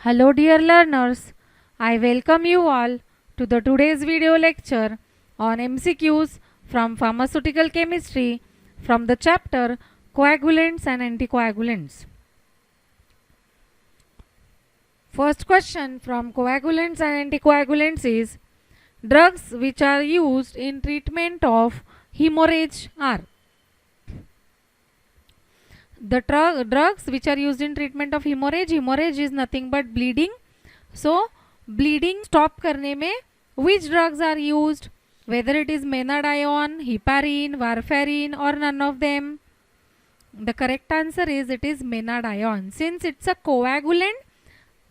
Hello dear learners, I welcome you all to the today's video lecture on MCQs from pharmaceutical chemistry from the chapter coagulants and anticoagulants. First question from coagulants and anticoagulants is drugs which are used in treatment of hemorrhage are. The drugs which are used in treatment of hemorrhage is nothing but bleeding. So bleeding stop करने में which drugs are used, whether it is menadione, heparin, warfarin or none of them? The correct answer is it is menadione. Since it's a coagulant,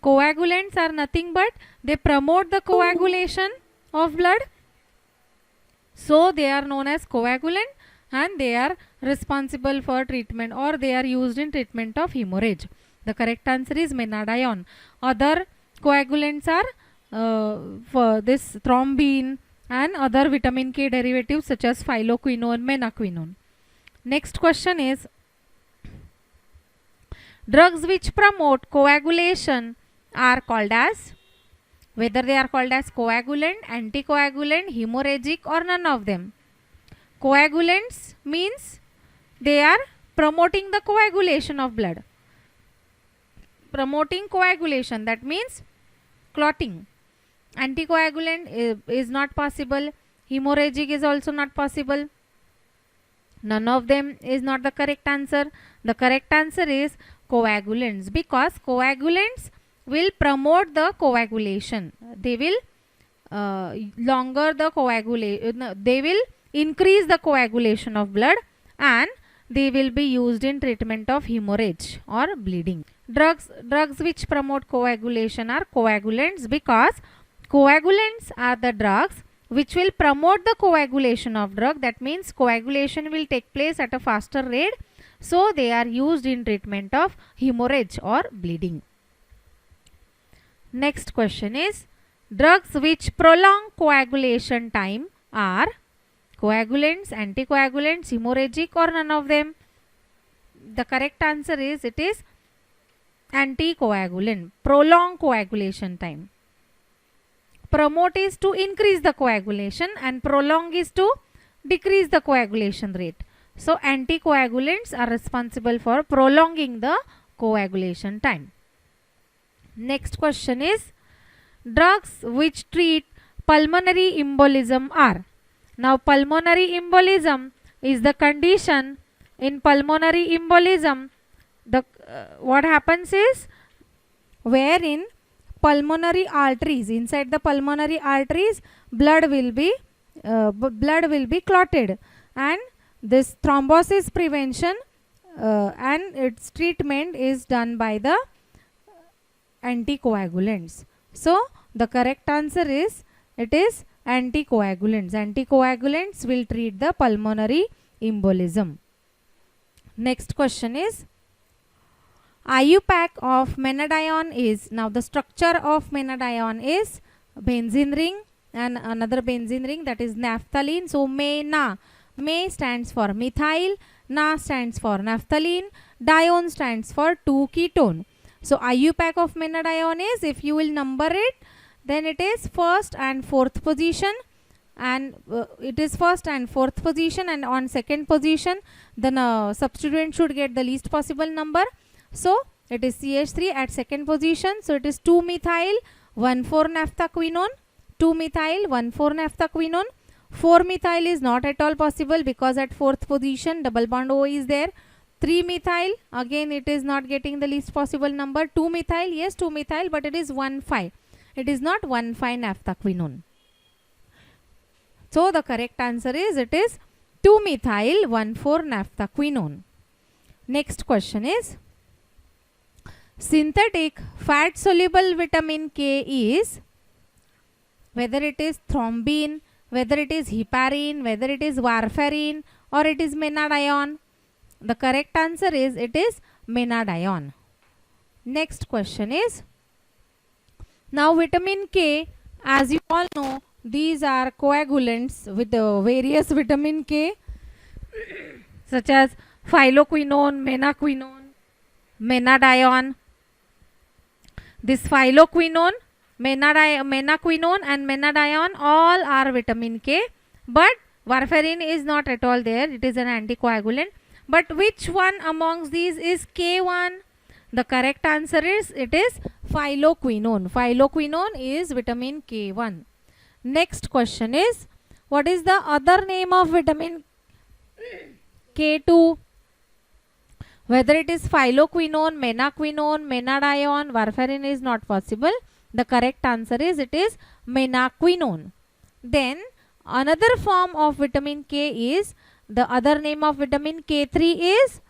coagulants are nothing but they promote the coagulation of blood, so they are known as coagulant and they are responsible for treatment or they are used in treatment of hemorrhage. The correct answer is menadione. Other coagulants are for this thrombin and other vitamin K derivatives such as phylloquinone, menaquinone. Next question is drugs which promote coagulation are called as, whether they are called as coagulant, anticoagulant, hemorrhagic or none of them. Coagulants means they are promoting the coagulation of blood. Promoting coagulation, that means clotting. Anticoagulant is not possible. Hemorrhagic is also not possible. None of them is not the correct answer. The correct answer is coagulants, because coagulants will promote the coagulation. They will longer the coagulation. They will increase the coagulation of blood and they will be used in treatment of hemorrhage or bleeding. Drugs which promote coagulation are coagulants, because coagulants are the drugs which will promote the coagulation of drug. That means coagulation will take place at a faster rate, so they are used in treatment of hemorrhage or bleeding. Next question is drugs which prolong coagulation time are coagulants, anticoagulants, hemorrhagic or none of them. The correct answer is it is anticoagulant. Prolong coagulation time. Promote is to increase the coagulation and prolong is to decrease the coagulation rate. So anticoagulants are responsible for prolonging the coagulation time. Next question is drugs which treat pulmonary embolism are. Now pulmonary embolism is the condition. In pulmonary embolism, the what happens is wherein pulmonary arteries, inside the pulmonary arteries blood will be clotted, and this thrombosis prevention and its treatment is done by the anticoagulants. So the correct answer is it is anticoagulants. Anticoagulants will treat the pulmonary embolism. Next question is IUPAC of menadione is, now the structure of menadione is benzene ring and another benzene ring, that is naphthalene. So me stands for methyl, na stands for naphthalene, dione stands for 2-ketone. So IUPAC of menadione is, if you will number it, then it is first and fourth position, and it is first and fourth position, and on second position the substituent should get the least possible number. So it is CH3 at second position. So it is 2-methyl 1,4-naphthaquinone, 2-methyl 1,4-naphthaquinone. 4-methyl is not at all possible because at fourth position double bond O is there. 3-methyl, again it is not getting the least possible number. 2-methyl, yes 2-methyl, but it is 1,5. It is not 1,5-naphthaquinone. So the correct answer is it is 2-methyl 1,4-naphthaquinone. Next question is synthetic fat soluble vitamin K is, whether it is thrombin, whether it is heparin, whether it is warfarin or it is menadione. The correct answer is it is menadione. Next question is, now vitamin K, as you all know, these are coagulants with various vitamin K such as phylloquinone, menaquinone, menadione. This phylloquinone, menaquinone and menadione all are vitamin K, but warfarin is not at all there. It is an anticoagulant. But which one amongst these is K1? The correct answer is it is phylloquinone. Phylloquinone is vitamin K1. Next question is, what is the other name of vitamin K2? Whether it is phylloquinone, menaquinone, menadione, warfarin is not possible. The correct answer is it is menaquinone. Then another form of vitamin K is, the other name of vitamin K3 is,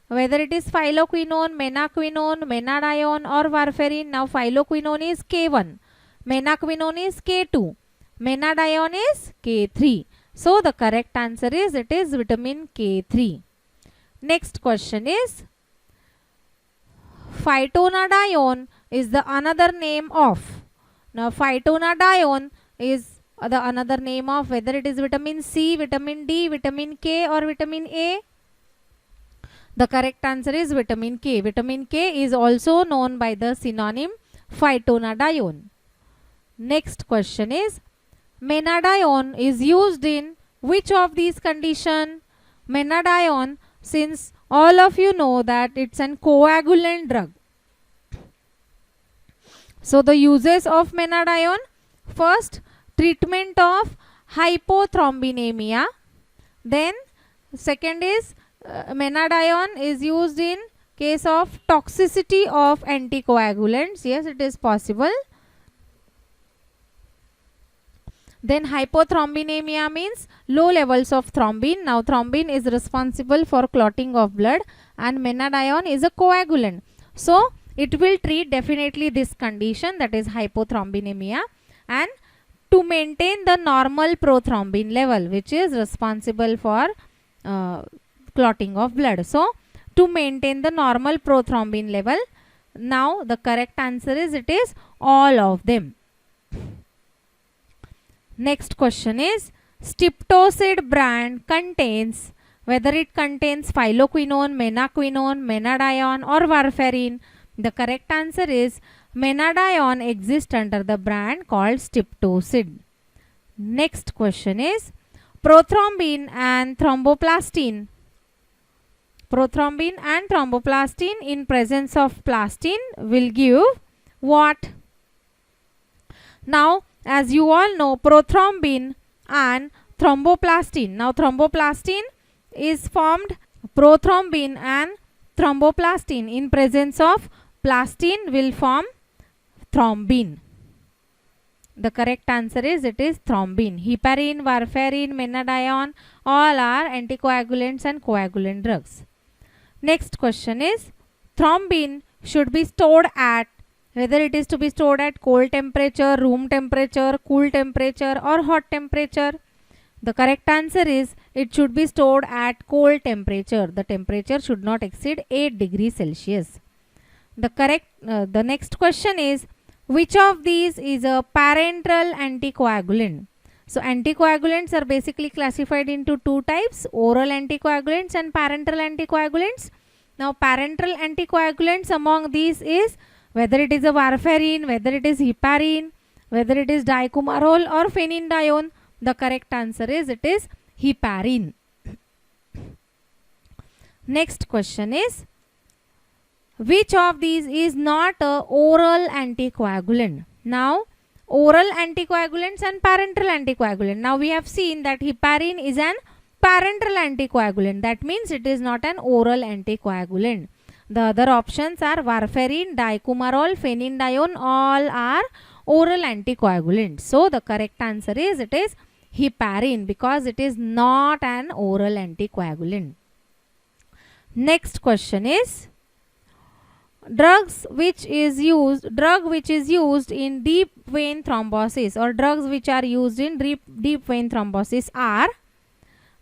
whether it is phylloquinone, menaquinone, menadione or warfarin. Now phylloquinone is K1, menaquinone is K2, menadione is K3. So the correct answer is it is vitamin K3. Next question is, phytonadione is the another name of. Now phytonadione is the another name of, whether it is vitamin C, vitamin D, vitamin K or vitamin A. The correct answer is vitamin K. Vitamin K is also known by the synonym phytonadione. Next question is, menadione is used in which of these conditions? Menadione, since all of you know that it's an coagulant drug. So the uses of menadione: first, treatment of hypothrombemia. Then second is, menadione is used in case of toxicity of anticoagulants. Yes, it is possible. Then hypothrombemia means low levels of thrombin. Now thrombin is responsible for clotting of blood and menadione is a coagulant. So it will treat definitely this condition, that is hypothrombemia, and to maintain the normal prothrombin level, which is responsible for clotting of blood. So to maintain the normal prothrombin level. Now the correct answer is it is all of them. Next question is, Stiptocid brand contains, whether it contains phylloquinone, menaquinone, menadione or warfarin. The correct answer is menadione exists under the brand called Stiptocid. Next question is, prothrombin and thromboplastin. Prothrombin and thromboplastin in presence of plastin will give what? Now as you all know, prothrombin and thromboplastin. Now thromboplastin is formed, prothrombin and thromboplastin in presence of plastin will form thrombin. The correct answer is it is thrombin. Heparin, warfarin, menadione all are anticoagulants and coagulant drugs. Next question is, thrombin should be stored at, whether it is to be stored at cold temperature, room temperature, cool temperature or hot temperature. The correct answer is it should be stored at cold temperature. The temperature should not exceed 8 degrees Celsius. The next question is, which of these is a parenteral anticoagulant? So anticoagulants are basically classified into two types, oral anticoagulants and parenteral anticoagulants. Now parenteral anticoagulants among these is, whether it is a warfarin, whether it is heparin, whether it is dicumarole or phenydione. The correct answer is it is heparin. Next question is, which of these is not a oral anticoagulant? Now oral anticoagulants and parenteral anticoagulant. Now we have seen that heparin is an parenteral anticoagulant. That means it is not an oral anticoagulant. The other options are warfarin, dicumarole, phenydione all are oral anticoagulants. So the correct answer is it is heparin because it is not an oral anticoagulant. Next question is, drug which is used in deep vein thrombosis, or drugs which are used in deep vein thrombosis are,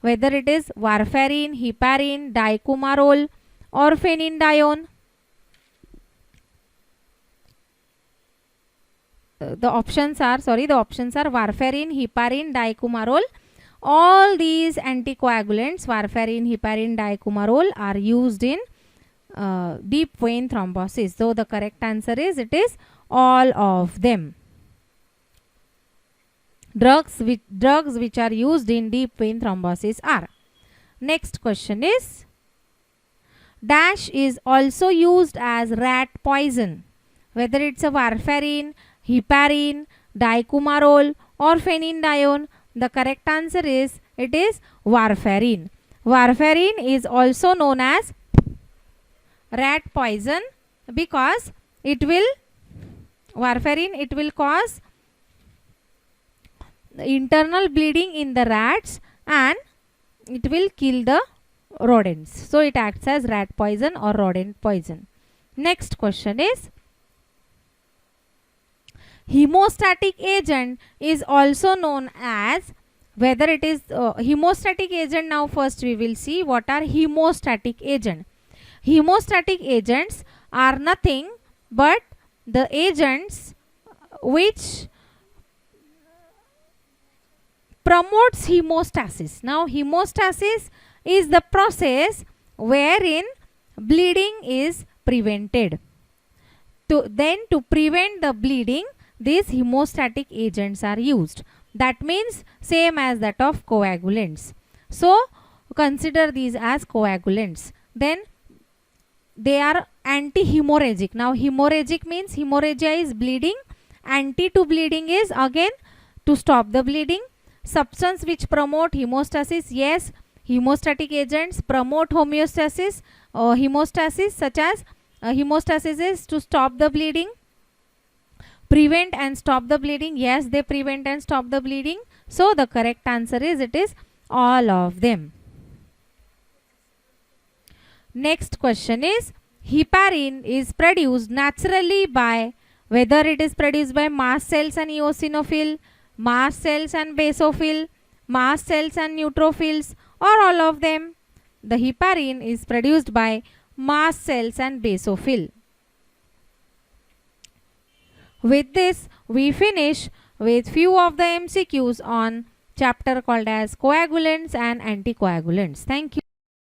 whether it is warfarin, heparin, dicumarole or phenydione. The options are warfarin, heparin, dicumarole. All these anticoagulants, warfarin, heparin, dicumarole, are used in deep vein thrombosis. So the correct answer is it is all of them. Drugs which are used in deep vein thrombosis are. Next question is, dash is also used as rat poison, whether it's a warfarin, heparin, dicumarole or phenindione. The correct answer is it is warfarin. Warfarin is also known as rat poison because it will cause internal bleeding in the rats and it will kill the rodents. So it acts as rat poison or rodent poison. Next question is, hemostatic agent is also known as, whether it is hemostatic agent. Now first we will see what are hemostatic agent. Hemostatic agents are nothing but the agents which promotes hemostasis. Now hemostasis is the process wherein bleeding is prevented. To prevent the bleeding, these hemostatic agents are used. That means same as that of coagulants. So consider these as coagulants. Then they are anti-hemorrhagic. Now hemorrhagic means hemorrhagia is bleeding. Anti to bleeding is again to stop the bleeding. Substance which promote hemostasis, yes, hemostatic agents promote homeostasis or hemostasis, such as hemostasis is to stop the bleeding. Prevent and stop the bleeding, yes, they prevent and stop the bleeding. So the correct answer is it is all of them. Next question is, heparin is produced naturally by, whether it is produced by mast cells and eosinophil, mast cells and basophil, mast cells and neutrophils, or all of them. The heparin is produced by mast cells and basophil. With this, we finish with few of the MCQs on chapter called as coagulants and anticoagulants. Thank you.